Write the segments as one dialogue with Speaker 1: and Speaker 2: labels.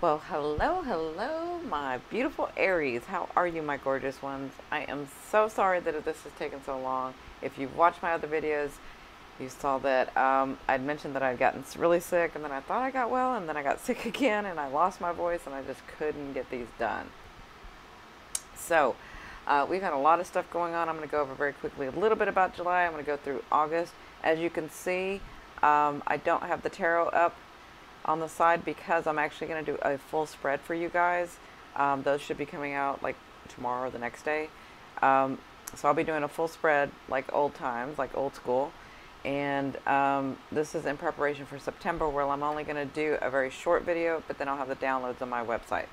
Speaker 1: Well, hello, my beautiful Aries. How are you, my gorgeous ones? I am so sorry that this has taken so long. If you've watched my other videos, you saw that I'd mentioned that I'd gotten really sick, and then I thought I got well, and then I got sick again, and I lost my voice, and I just couldn't get these done. So, we've had a lot of stuff going on. I'm going to go over very quickly a little bit about July. I'm going to go through August. As you can see, I don't have the tarot up on the side because I'm actually going to do a full spread for you guys. Those should be coming out like tomorrow or the next day. So I'll be doing a full spread like old times, like old school. And this is in preparation for September, where I'm only going to do a very short video, but then I'll have the downloads on my website.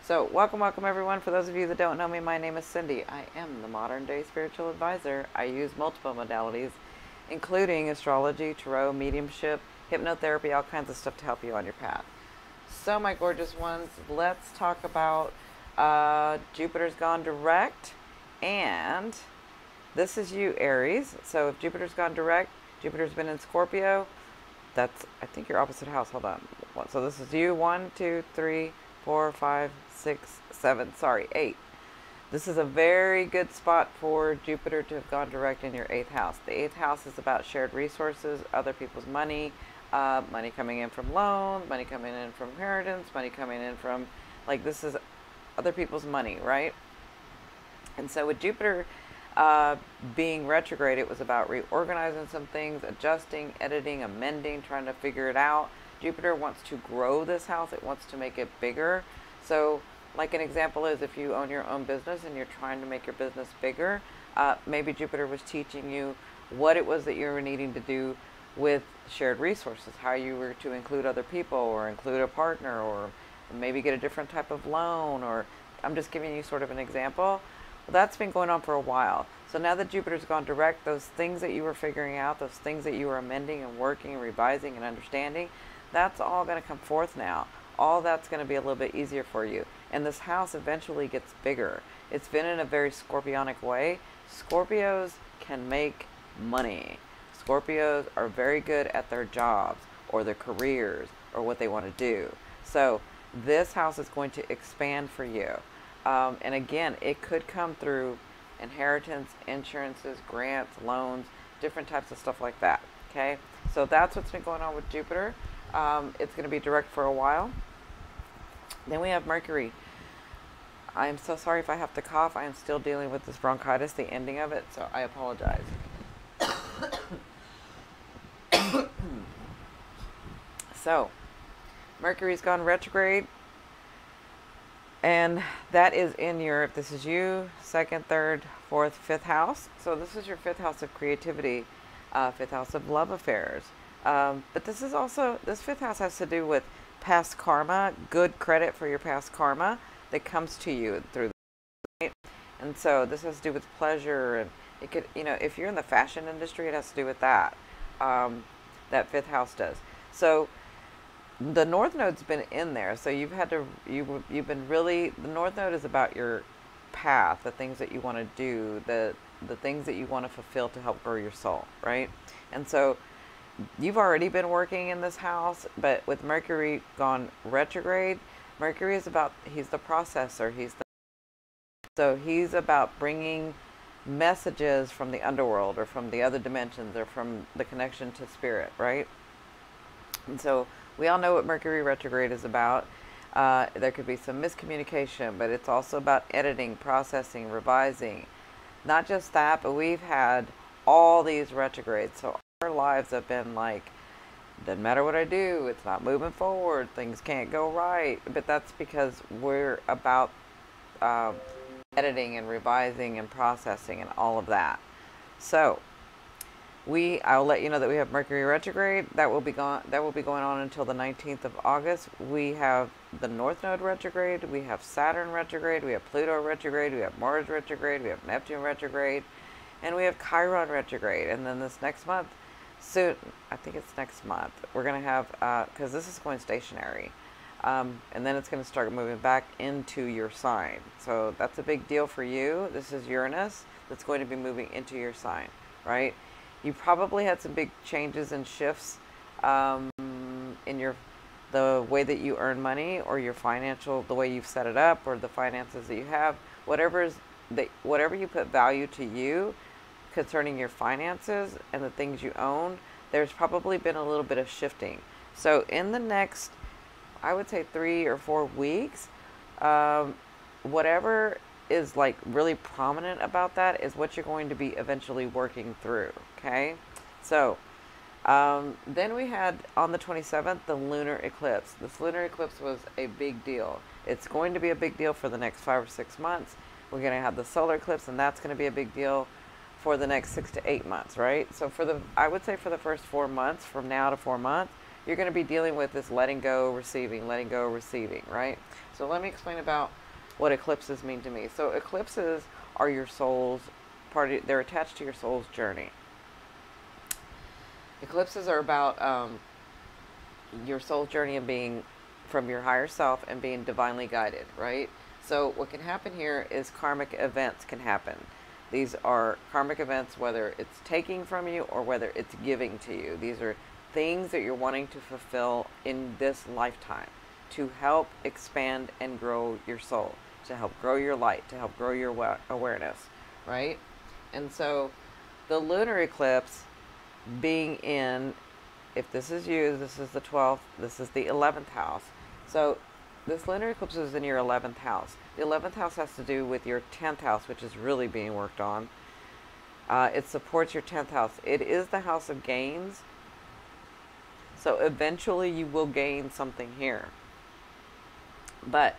Speaker 1: So welcome everyone. For those of you that don't know me, my name is Cindy. I am the modern day spiritual advisor. I use multiple modalities, including astrology, tarot, mediumship, hypnotherapy, all kinds of stuff to help you on your path. So my gorgeous ones, let's talk about Jupiter's gone direct, and this is you, Aries. So if Jupiter's gone direct, Jupiter's been in Scorpio. That's, I think, your opposite house. Hold on. So this is you, 1, 2, 3, 4, 5, 6, 7, sorry, 8. This is a very good spot for Jupiter to have gone direct in your 8th house. The 8th house is about shared resources, other people's money, money coming in from loans, money coming in from inheritance, money coming in from, like, this is other people's money, right? And so with Jupiter being retrograde, it was about reorganizing some things, adjusting, editing, amending, trying to figure it out. Jupiter wants to grow this house. It wants to make it bigger. So like an example is if you own your own business and you're trying to make your business bigger, maybe Jupiter was teaching you what it was that you were needing to do with shared resources, how you were to include other people or include a partner or maybe get a different type of loan, or I'm just giving you sort of an example. Well, that's been going on for a while. So now that Jupiter's gone direct, those things that you were figuring out, those things that you were amending and working and revising and understanding, that's all going to come forth now. All that's going to be a little bit easier for you. And this house eventually gets bigger. It's been in a very scorpionic way. Scorpios can make money. Scorpios are very good at their jobs or their careers or what they want to do. So this house is going to expand for you. And again, it could come through inheritance, insurances, grants, loans, different types of stuff like that. Okay, so that's what's been going on with Jupiter. It's going to be direct for a while. Then we have Mercury. I am so sorry if I have to cough. I am still dealing with this bronchitis, the ending of it, so I apologize. So, Mercury's gone retrograde. And that is in your, if this is you, 2nd, 3rd, 4th, 5th house. So this is your 5th house of creativity, 5th house of love affairs. But this is also, this 5th house has to do with past karma, good credit for your past karma that comes to you through the night. And so this has to do with pleasure, and it could, you know, if you're in the fashion industry, it has to do with that. That 5th house does. So the North Node's been in there, so you've had to, you've been really, the North Node is about your path, the things that you want to do, the things that you want to fulfill to help grow your soul, right? And so you've already been working in this house, but with Mercury gone retrograde, Mercury is about, he's the processor, so he's about bringing messages from the underworld or from the other dimensions or from the connection to spirit, right? And so we all know what Mercury retrograde is about. There could be some miscommunication, but it's also about editing, processing, revising. Not just that, but we've had all these retrogrades. So our lives have been like, doesn't matter what I do, it's not moving forward, things can't go right. But that's because we're about editing and revising and processing and all of that. So I'll let you know that we have Mercury retrograde. That will be going on until the 19th of August. We have the North Node retrograde. We have Saturn retrograde. We have Pluto retrograde. We have Mars retrograde. We have Neptune retrograde, and we have Chiron retrograde. And then this next month, soon, I think it's next month, we're gonna have because this is going stationary, and then it's going to start moving back into your sign. So that's a big deal for you. This is Uranus that's going to be moving into your sign, right? You probably had some big changes and shifts in your the way that you earn money, or your financial, the way you've set it up, or the finances that you have, whatever you put value to you concerning your finances and the things you own, there's probably been a little bit of shifting. So in the next, I would say 3 or 4 weeks, whatever is like really prominent about that is what you're going to be eventually working through. Okay. So then we had on the 27th, the lunar eclipse. This lunar eclipse was a big deal. It's going to be a big deal for the next 5 or 6 months. We're going to have the solar eclipse, and that's going to be a big deal for the next 6 to 8 months, right? So I would say for the first 4 months, from now to 4 months, you're going to be dealing with this letting go, receiving, right? So let me explain about what eclipses mean to me. So eclipses are your soul's they're attached to your soul's journey. Eclipses are about your soul's journey and being from your higher self and being divinely guided, right? So what can happen here is karmic events can happen. These are karmic events, whether it's taking from you or whether it's giving to you. These are things that you're wanting to fulfill in this lifetime to help expand and grow your soul, to help grow your light, to help grow your awareness, right? And so the lunar eclipse being in, if this is you, this is the 12th, this is the 11th house. So this lunar eclipse is in your 11th house. The 11th house has to do with your 10th house, which is really being worked on. It supports your 10th house. It is the house of gains. So eventually you will gain something here. But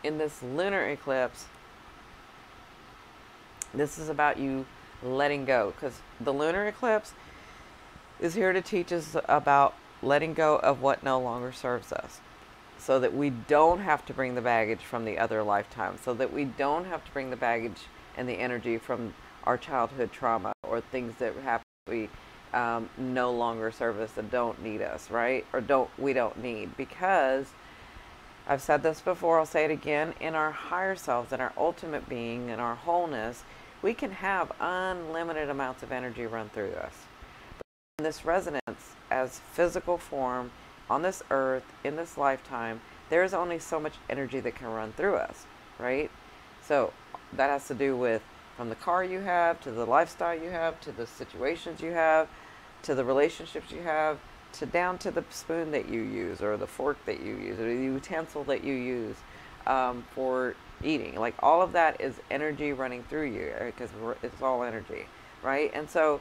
Speaker 1: in this lunar eclipse, this is about you letting go, because the lunar eclipse is here to teach us about letting go of what no longer serves us, so that we don't have to bring the baggage from the other lifetime, so that we don't have to bring the baggage and the energy from our childhood trauma or things that happen we no longer serve us and don't need us, right? Or we don't need, because I've said this before, I'll say it again, in our higher selves, in our ultimate being, in our wholeness, we can have unlimited amounts of energy run through us. But in this resonance as physical form on this earth, in this lifetime, there is only so much energy that can run through us, right? So that has to do with from the car you have, to the lifestyle you have, to the situations you have, to the relationships you have, to down to the spoon that you use, or the fork that you use, or the utensil that you use for eating. Like all of that is energy running through you, because it's all energy, right? And so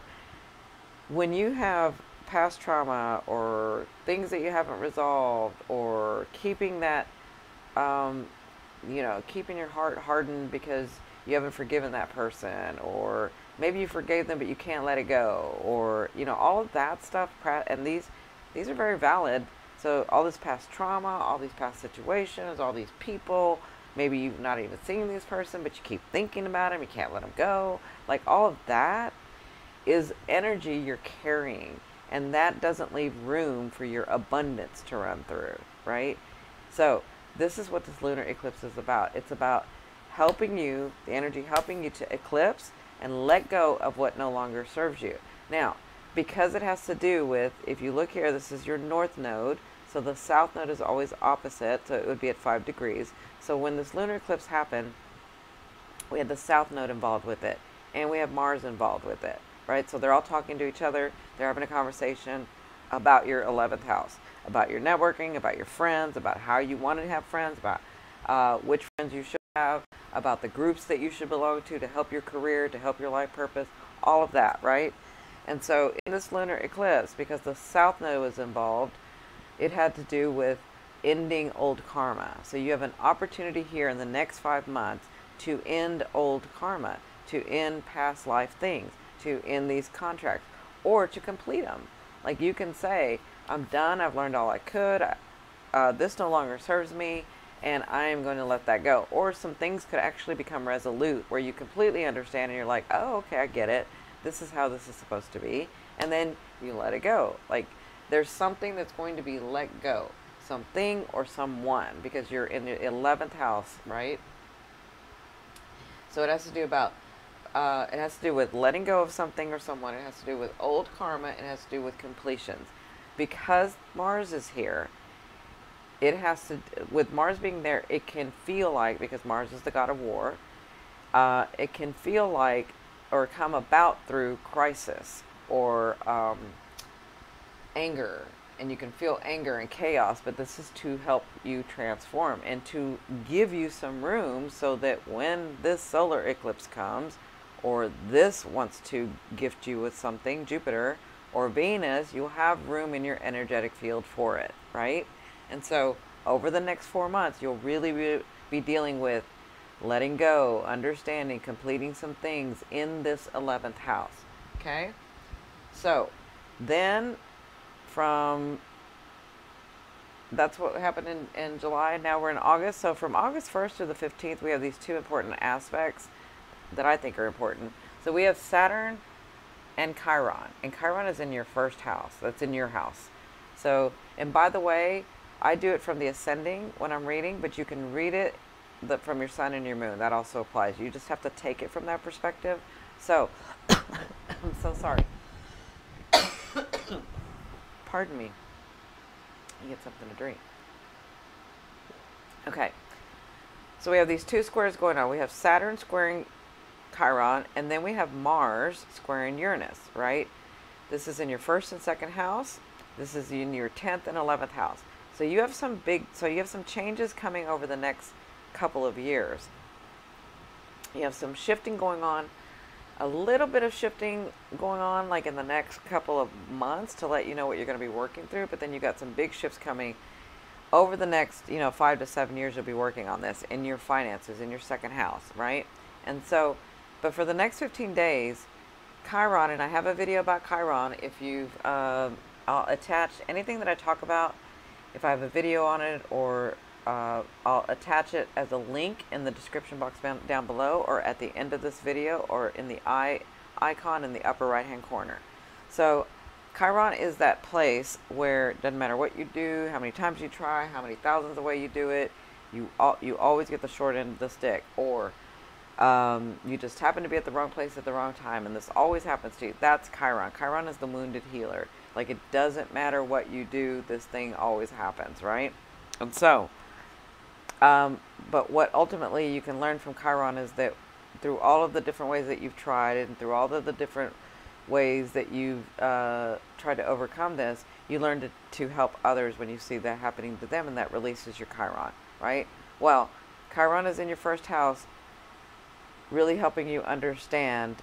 Speaker 1: when you have past trauma or things that you haven't resolved, or keeping that, keeping your heart hardened because you haven't forgiven that person, or maybe you forgave them but you can't let it go, or all of that stuff, and these are very valid. So all this past trauma, all these past situations, all these people, maybe you've not even seen this person but you keep thinking about them, you can't let them go, like all of that is energy you're carrying, and that doesn't leave room for your abundance to run through, right? So this is what this lunar eclipse is about. It's about helping you, the energy helping you to eclipse and let go of what no longer serves you. Now, because it has to do with, if you look here, this is your north node, so the south node is always opposite, so it would be at 5 degrees. So when this lunar eclipse happened, we had the south node involved with it, and we have Mars involved with it, right? So they're all talking to each other, they're having a conversation about your 11th house, about your networking, about your friends, about how you want to have friends, about which friends you should have, about the groups that you should belong to help your career, to help your life purpose, all of that, right? And so in this lunar eclipse, because the south node was involved, it had to do with ending old karma. So you have an opportunity here in the next 5 months to end old karma, to end past life things, to end these contracts, or to complete them. Like you can say, I'm done, I've learned all I could, this no longer serves me, and I am going to let that go. Or some things could actually become resolute, where you completely understand and you're like, oh, okay, I get it. This is how this is supposed to be. And then you let it go. Like there's something that's going to be let go. Something or someone, because you're in the 11th house, right? So it has to do about, it has to do with letting go of something or someone. It has to do with old karma. It has to do with completions. Because Mars is here, it has to, with Mars being there, it can feel like, because Mars is the god of war, it can feel like or come about through crisis or anger, and you can feel anger and chaos, but this is to help you transform and to give you some room so that when this solar eclipse comes, or this wants to gift you with something, Jupiter or Venus, you'll have room in your energetic field for it, right? And so over the next 4 months, you'll really be dealing with letting go, understanding, completing some things in this 11th house, okay? So then that's what happened in July. Now we're in August. So from August 1st to the 15th, we have these two important aspects that I think are important. So we have Saturn and Chiron. And Chiron is in your first house. That's in your house. So, and by the way, I do it from the ascending when I'm reading, but you can read it from your sun and your moon. That also applies. You just have to take it from that perspective. So, I'm so sorry. Pardon me. You get something to drink. Okay. So we have these two squares going on. We have Saturn squaring Chiron, and then we have Mars squaring Uranus, right? This is in your first and second house. This is in your 10th and 11th house. So you have some changes coming over the next couple of years. You have some shifting going on, a little bit of shifting going on like in the next couple of months to let you know what you're going to be working through, but then you got some big shifts coming over the next, 5 to 7 years. You'll be working on this in your finances, in your second house, right? And so, but for the next 15 days, Chiron, and I have a video about Chiron. If you've, I'll attach anything that I talk about, if I have a video on it, or I'll attach it as a link in the description box down below, or at the end of this video, or in the icon in the upper right hand corner. So Chiron is that place where it doesn't matter what you do, how many times you try, how many thousands of ways you do it, you always get the short end of the stick, or you just happen to be at the wrong place at the wrong time, and this always happens to you. That's Chiron. Chiron is the wounded healer. Like, it doesn't matter what you do, this thing always happens, right? And so, but what ultimately you can learn from Chiron is that through all of the different ways that you've tried, and through all of the different ways that you've tried to overcome this, you learn to help others when you see that happening to them, and that releases your Chiron, right? Well, Chiron is in your first house, really helping you understand,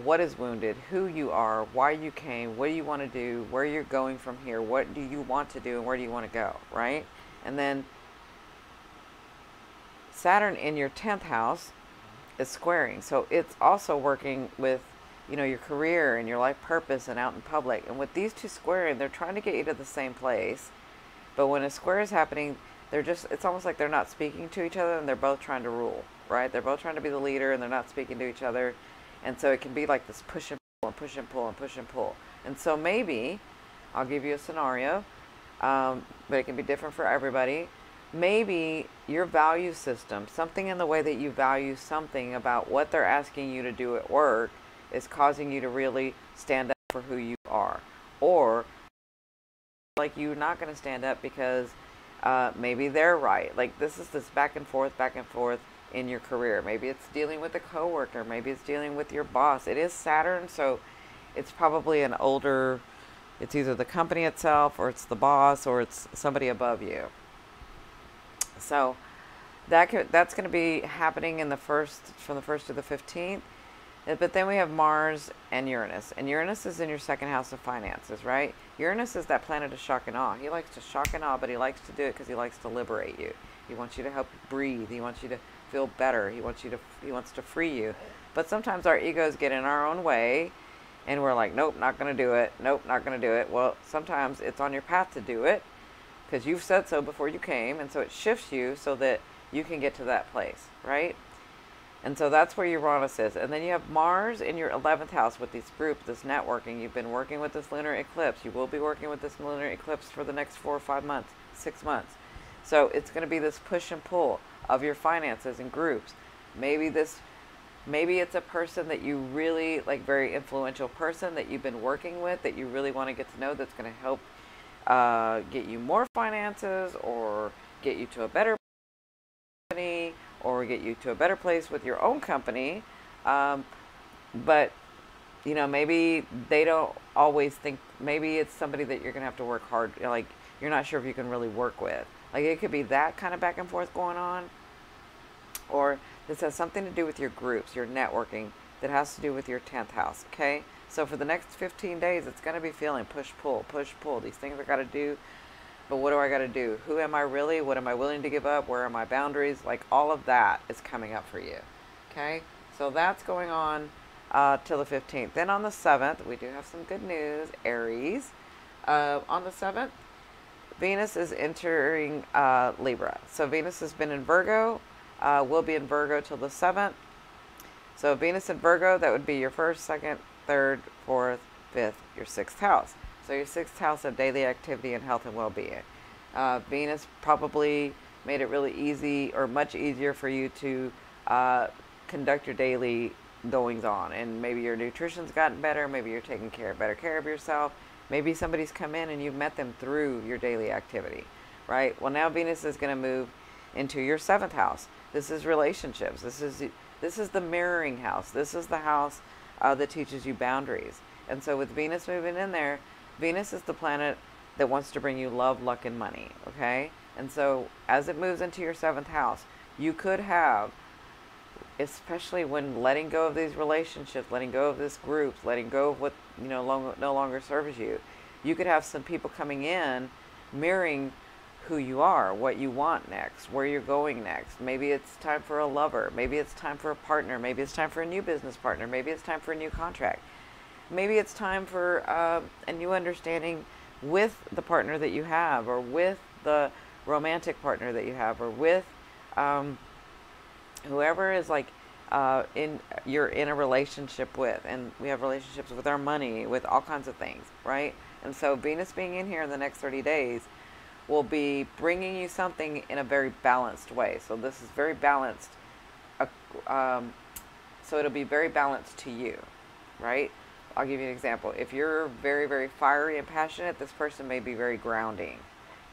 Speaker 1: what is wounded, who you are, why you came, what do you want to do, where you're going from here, what do you want to do, and where do you want to go, right? And then Saturn in your 10th house is squaring. So it's also working with, your career and your life purpose and out in public. And with these two squaring, they're trying to get you to the same place. But when a square is happening, it's almost like they're not speaking to each other, and they're both trying to rule, right? They're both trying to be the leader, and they're not speaking to each other. And so it can be like this push and pull and push and pull and push and pull. And so maybe, I'll give you a scenario, but it can be different for everybody. Maybe your value system, something in the way that you value something about what they're asking you to do at work, is causing you to really stand up for who you are. Or like you're not going to stand up because maybe they're right. Like this back and forth in your career. Maybe it's dealing with a coworker. Maybe it's dealing with your boss. It is Saturn, so it's probably it's either the company itself, or it's the boss, or it's somebody above you. So that's going to be happening from the 1st to the 15th. But then we have Mars and Uranus. And Uranus is in your second house of finances, right? Uranus is that planet of shock and awe. He likes to shock and awe, but he likes to do it because he likes to liberate you. He wants you to help you breathe. He wants you to feel better. He wants to free you. But sometimes our egos get in our own way, and we're like, nope, not going to do it. Nope, not going to do it. Well, sometimes it's on your path to do it because you've said so before you came, and so it shifts you so that you can get to that place, right? And so that's where Uranus is. And then you have Mars in your 11th house with this group, this networking. You've been working with this lunar eclipse. You will be working with this lunar eclipse for the next 4 or 5 months, 6 months. So it's going to be this push and pull of your finances and groups. Maybe it's a person that you really, like, very influential person that you've been working with, that you really want to get to know, that's going to help get you more finances, or get you to a better company, or get you to a better place with your own company. But maybe they don't always think, maybe it's somebody that you're going to have to work hard, like you're not sure if you can really work with. Like it could be that kind of back and forth going on. Or this has something to do with your groups, your networking, that has to do with your 10th house, okay? So for the next 15 days, it's going to be feeling push-pull, push-pull. These things I got to do, but what do I got to do? Who am I really? What am I willing to give up? Where are my boundaries? Like all of that is coming up for you, okay? So that's going on till the 15th. Then on the 7th, we do have some good news, Aries. On the 7th, Venus is entering Libra. So Venus has been in Virgo, will be in Virgo till the 7th. So Venus in Virgo, that would be your 1st, 2nd, 3rd, 4th, 5th, your 6th house. So your 6th house of daily activity and health and well-being. Venus probably made it really easy, or much easier for you to conduct your daily goings on. And maybe your nutrition's gotten better. Maybe you're taking better care of yourself. Maybe somebody's come in and you've met them through your daily activity, right? Well, now Venus is going to move into your 7th house. This is relationships. This is the mirroring house. This is the house that teaches you boundaries. And so with Venus moving in there, Venus is the planet that wants to bring you love, luck, and money, okay? And so as it moves into your 7th house, you could have, especially when letting go of these relationships, letting go of this group, letting go of what no longer serves you, you could have some people coming in mirroring who you are, what you want next, where you're going next. Maybe it's time for a lover. Maybe it's time for a partner. Maybe it's time for a new business partner. Maybe it's time for a new contract. Maybe it's time for a new understanding with the partner that you have, or with the romantic partner that you have, or with whoever is like you're in a relationship with. And we have relationships with our money, with all kinds of things, right? And so Venus being in here in the next 30 days will be bringing you something in a very balanced way. So this is very balanced. So it'll be very balanced to you, right? I'll give you an example. If you're very, very fiery and passionate, this person may be very grounding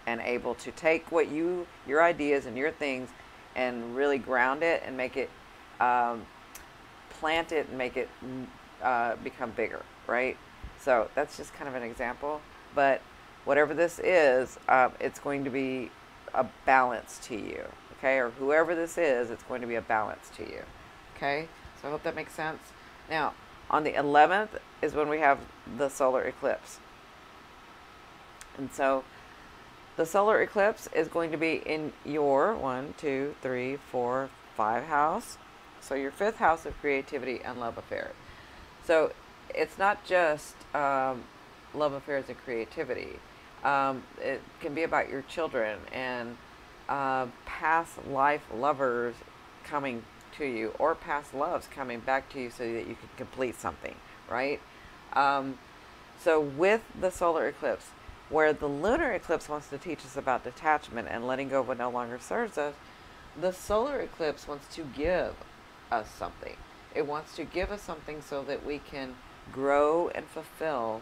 Speaker 1: and able to take what your ideas and your things and really ground it and make it, plant it and make it become bigger, right? So that's just kind of an example. But whatever this is, it's going to be a balance to you, okay? Or whoever this is, it's going to be a balance to you, okay? So I hope that makes sense. Now, on the 11th is when we have the solar eclipse. And so the solar eclipse is going to be in your 1, 2, 3, 4, 5 house. So your 5th house of creativity and love affairs. So it's not just love affairs and creativity. It can be about your children and past life lovers coming to you, or past loves coming back to you so that you can complete something, right? So with the solar eclipse, where the lunar eclipse wants to teach us about detachment and letting go of what no longer serves us, the solar eclipse wants to give us something. It wants to give us something so that we can grow and fulfill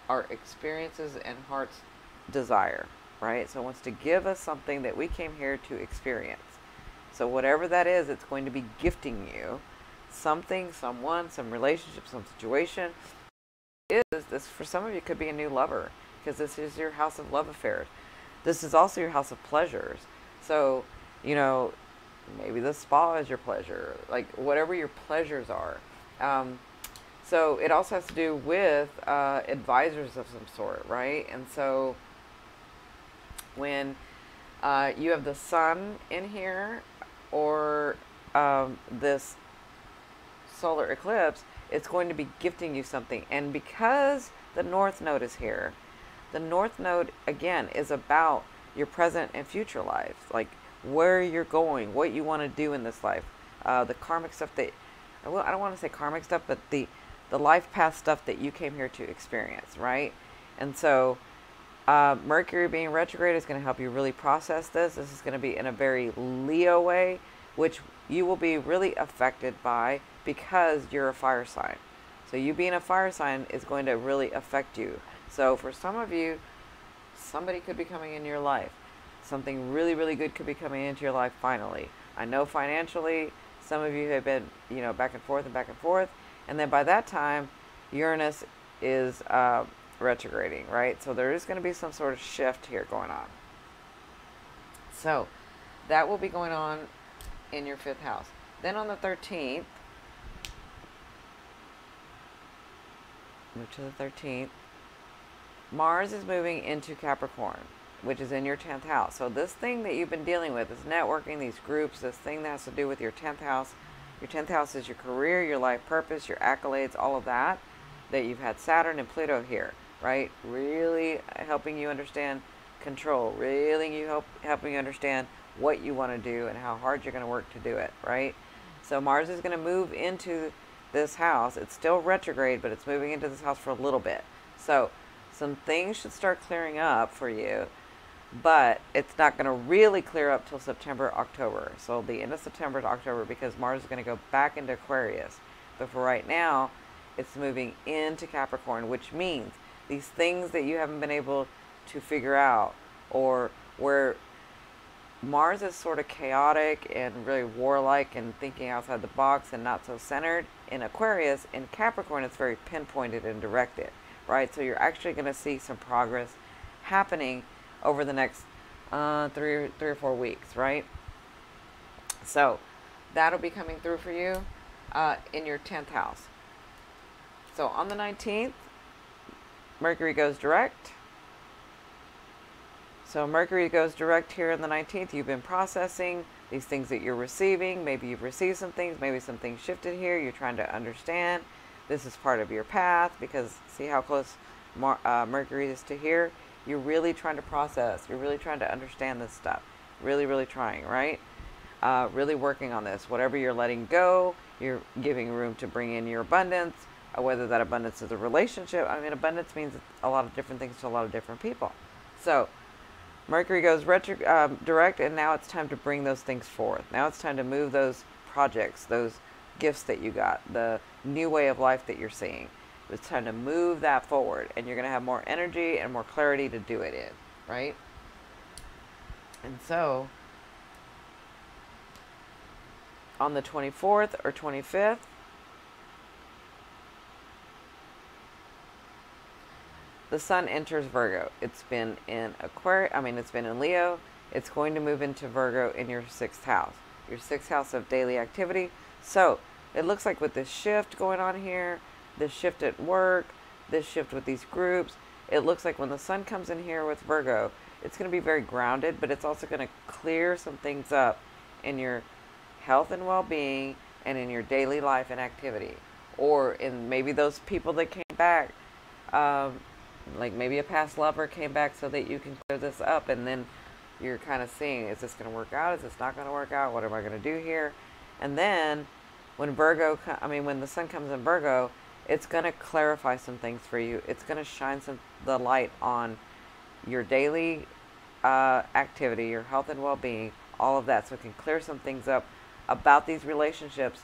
Speaker 1: our experiences and heart's desire, right? So it wants to give us something that we came here to experience. So whatever that is, it's going to be gifting you something, someone, some relationship, some situation. This for some of you could be a new lover, because this is your house of love affairs. This is also your house of pleasures. So, maybe the spa is your pleasure, like whatever your pleasures are. So it also has to do with advisors of some sort, right? And so when you have the sun in here, or this solar eclipse, it's going to be gifting you something. And because the North Node is here, the North Node, again, is about your present and future lives, like where you're going, what you want to do in this life, the karmic stuff that, well, I don't want to say karmic stuff, but the life path stuff that you came here to experience, right? And so Mercury being retrograde is going to help you really process this. This is going to be in a very Leo way, which you will be really affected by because you're a fire sign. So you being a fire sign is going to really affect you. So for some of you, Somebody could be coming in your life. Something really, really good could be coming into your life finally. I know financially, some of you have been, back and forth and back and forth. And then by that time, Uranus is retrograding, right? So there is going to be some sort of shift here going on. So that will be going on in your 5th house. Then on the 13th, move to the 13th, Mars is moving into Capricorn, which is in your 10th house. So this thing that you've been dealing with, this networking, these groups, this thing that has to do with your 10th house. Your 10th house is your career, your life purpose, your accolades, all of that you've had Saturn and Pluto here, right? Really helping you understand control, really helping you understand what you want to do and how hard you're going to work to do it, right? So Mars is going to move into this house. It's still retrograde, but it's moving into this house for a little bit. So some things should start clearing up for you, but it's not going to really clear up till September, October. So the end of September to October, because Mars is going to go back into Aquarius. But for right now, it's moving into Capricorn, which means these things that you haven't been able to figure out, or where Mars is sort of chaotic and really warlike and thinking outside the box and not so centered. In Aquarius, in Capricorn, it's very pinpointed and directed, right? So you're actually going to see some progress happening over the next 3 or 4 weeks, right? So that'll be coming through for you in your 10th house. So on the 19th, Mercury goes direct. So Mercury goes direct here on the 19th. You've been processing these things that you're receiving. Maybe you've received some things. Maybe some things shifted here. You're trying to understand. This is part of your path, because see how close Mercury is to here? You're really trying to process. You're really trying to understand this stuff. Really, really trying, right? Really working on this. Whatever you're letting go, you're giving room to bring in your abundance. Whether that abundance is a relationship. I mean, abundance means a lot of different things to a lot of different people. So Mercury goes direct, and now it's time to bring those things forth. Now it's time to move those projects, those gifts that you got, the new way of life that you're seeing. It's time to move that forward, and you're going to have more energy and more clarity to do it in, right? And so on the 24th or 25th, the sun enters Virgo. It's been in it's been in Leo. It's going to move into Virgo in your 6th house. Your 6th house of daily activity. So it looks like with this shift going on here, this shift at work, this shift with these groups, it looks like when the sun comes in here with Virgo, it's going to be very grounded, but it's also going to clear some things up in your health and well-being and in your daily life and activity. Or in maybe those people that came back, like maybe a past lover came back so that you can clear this up, and then you're kind of seeing, is this going to work out? Is this not going to work out? What am I going to do here? And then when when the sun comes in Virgo, it's going to clarify some things for you. It's going to shine the light on your daily activity, your health and well-being, all of that, so it can clear some things up about these relationships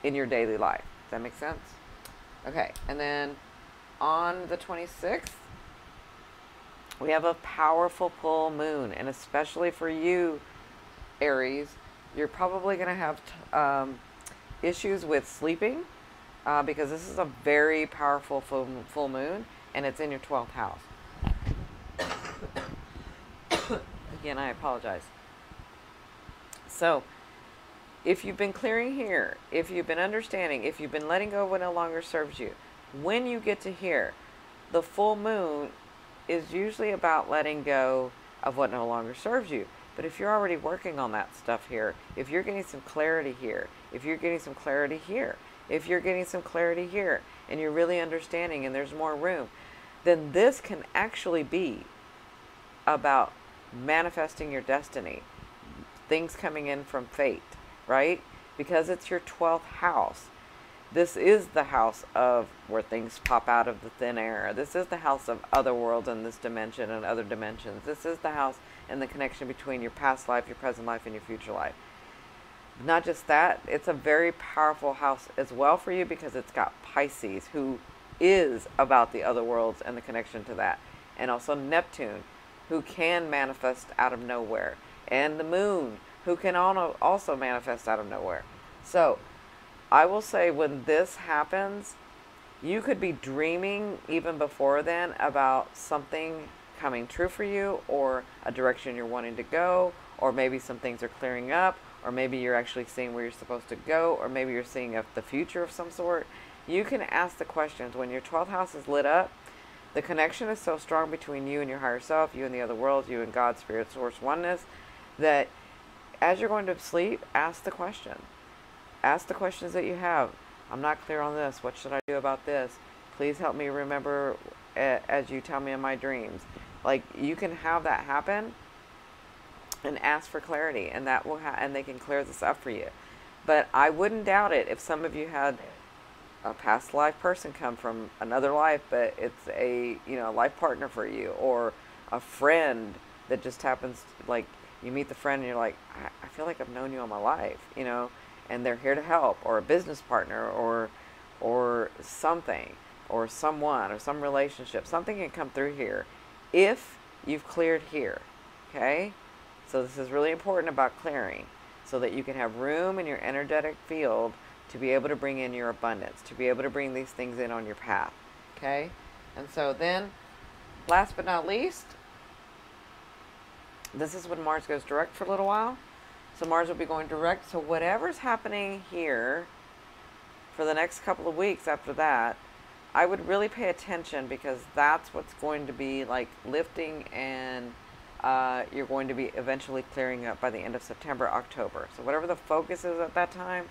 Speaker 1: in your daily life. Does that make sense? Okay, and then on the 26th, we have a powerful full moon, and especially for you, Aries, you're probably going to have issues with sleeping because this is a very powerful full moon, and it's in your 12th house. Again, I apologize. So if you've been clearing here, if you've been understanding, if you've been letting go of what no longer serves you, when you get to here, the full moon is usually about letting go of what no longer serves you. But if you're already working on that stuff here, if you're getting some clarity here, if you're getting some clarity here, if you're getting some clarity here, and you're really understanding and there's more room, then this can actually be about manifesting your destiny, things coming in from fate, right? Because it's your 12th house. This is the house of where things pop out of the thin air. This is the house of other worlds and this dimension and other dimensions. This is the house and the connection between your past life, your present life, and your future life. Not just that, it's a very powerful house as well for you because it's got Pisces, who is about the other worlds and the connection to that. and also Neptune, who can manifest out of nowhere, and the moon, who can also manifest out of nowhere. So I will say, when this happens, you could be dreaming even before then about something coming true for you, or a direction you're wanting to go, or maybe some things are clearing up, or maybe you're actually seeing where you're supposed to go, or maybe you're seeing the future of some sort. You can ask the questions. When your 12th house is lit up, the connection is so strong between you and your higher self, you and the other worlds, you and God, Spirit, Source, Oneness, that as you're going to sleep, ask the question. Ask the questions that you have. I'm not clear on this. What should I do about this? Please help me remember as you tell me in my dreams. Like, you can have that happen and ask for clarity, and that will and they can clear this up for you. But I wouldn't doubt it if some of you had a past life person come from another life, but it's a life partner for you, or a friend that just happens, like, you meet the friend and you're like, I feel like I've known you all my life, and they're here to help, or a business partner, or something, or someone, or some relationship. Something can come through here if you've cleared here. Okay, so this is really important about clearing, so that you can have room in your energetic field to be able to bring in your abundance, to be able to bring these things in on your path. Okay, and so then, last but not least, this is when Mars goes direct for a little while. So Mars will be going direct. So whatever's happening here for the next couple of weeks after that, I would really pay attention, because that's what's going to be like lifting, and you're going to be eventually clearing up by the end of September, October. So whatever the focus is at that time,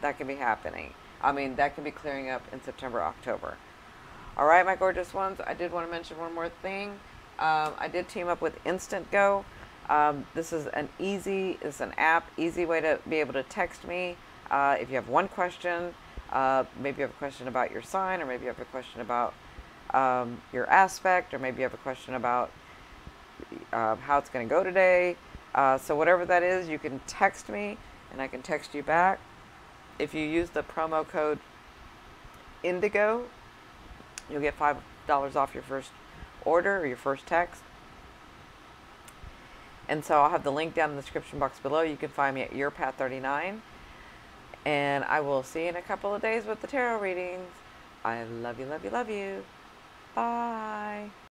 Speaker 1: that can be happening. I mean, that can be clearing up in September, October. All right, my gorgeous ones, I did want to mention one more thing. I did team up with Instant Go. This is an app, easy way to be able to text me. If you have one question, maybe you have a question about your sign, or maybe you have a question about your aspect, or maybe you have a question about how it's going to go today. So whatever that is, you can text me, and I can text you back. If you use the promo code Indigo, you'll get $5 off your first order, or your first text. And so I'll have the link down in the description box below. You can find me at YourPath39. And I will see you in a couple of days with the tarot readings. I love you, love you, love you. Bye.